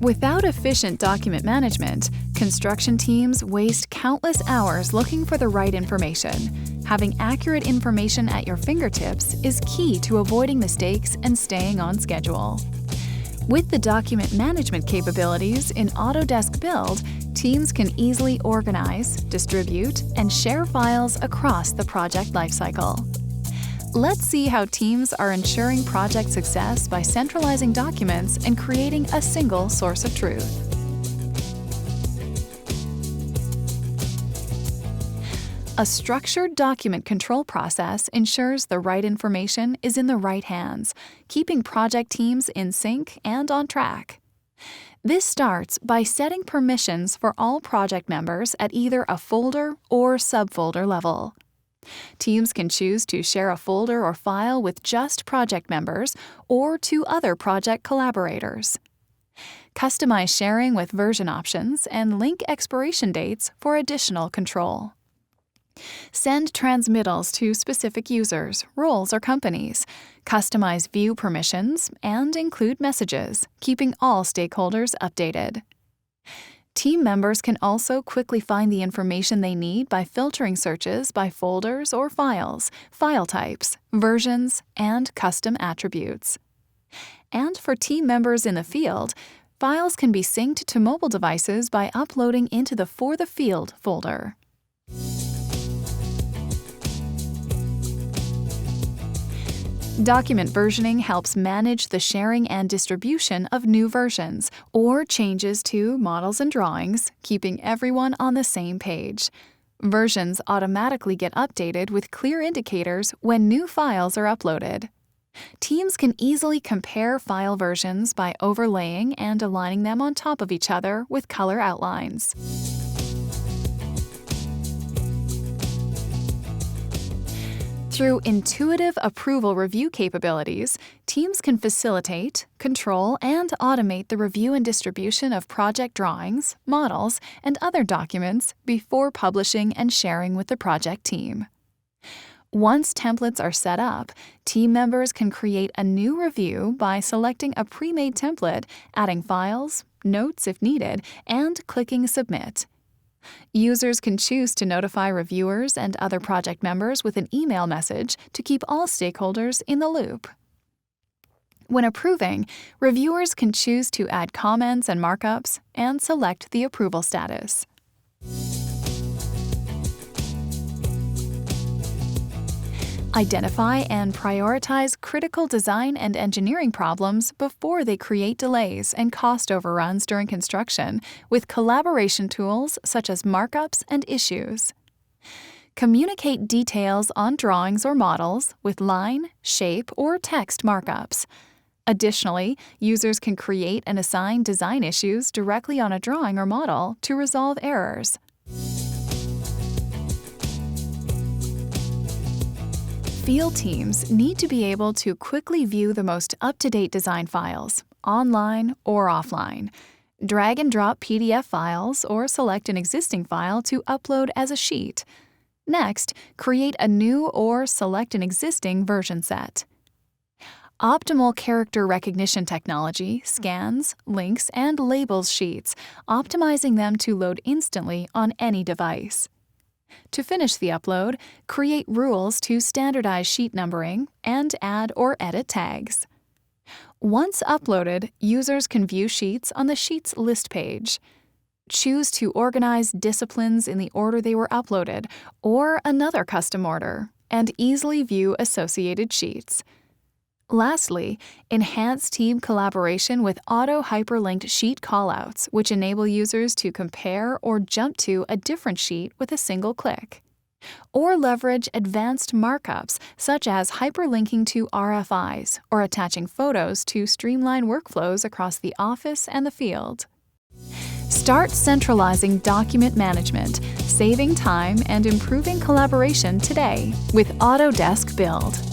Without efficient document management, construction teams waste countless hours looking for the right information. Having accurate information at your fingertips is key to avoiding mistakes and staying on schedule. With the document management capabilities in Autodesk Build, teams can easily organize, distribute, and share files across the project lifecycle. Let's see how teams are ensuring project success by centralizing documents and creating a single source of truth. A structured document control process ensures the right information is in the right hands, keeping project teams in sync and on track. This starts by setting permissions for all project members at either a folder or subfolder level. Teams can choose to share a folder or file with just project members or to other project collaborators. Customize sharing with version options and link expiration dates for additional control. Send transmittals to specific users, roles, or companies. Customize view permissions and include messages, keeping all stakeholders updated. Team members can also quickly find the information they need by filtering searches by folders or files, file types, versions, and custom attributes. And for team members in the field, files can be synced to mobile devices by uploading into the For the Field folder. Document versioning helps manage the sharing and distribution of new versions or changes to models and drawings, keeping everyone on the same page. Versions automatically get updated with clear indicators when new files are uploaded. Teams can easily compare file versions by overlaying and aligning them on top of each other with color outlines. Through intuitive approval review capabilities, teams can facilitate, control, and automate the review and distribution of project drawings, models, and other documents before publishing and sharing with the project team. Once templates are set up, team members can create a new review by selecting a pre-made template, adding files, notes if needed, and clicking Submit. Users can choose to notify reviewers and other project members with an email message to keep all stakeholders in the loop. When approving, reviewers can choose to add comments and markups and select the approval status. Identify and prioritize critical design and engineering problems before they create delays and cost overruns during construction with collaboration tools such as markups and issues. Communicate details on drawings or models with line, shape, or text markups. Additionally, users can create and assign design issues directly on a drawing or model to resolve errors. Field teams need to be able to quickly view the most up-to-date design files, online or offline. Drag and drop PDF files or select an existing file to upload as a sheet. Next, create a new or select an existing version set. Optimal character recognition technology scans, links, and labels sheets, optimizing them to load instantly on any device. To finish the upload, create rules to standardize sheet numbering and add or edit tags. Once uploaded, users can view sheets on the Sheets list page. Choose to organize disciplines in the order they were uploaded or another custom order, and easily view associated sheets. Lastly, enhance team collaboration with auto-hyperlinked sheet callouts, which enable users to compare or jump to a different sheet with a single click. Or leverage advanced markups, such as hyperlinking to RFIs or attaching photos to streamline workflows across the office and the field. Start centralizing document management, saving time and improving collaboration today with Autodesk Build.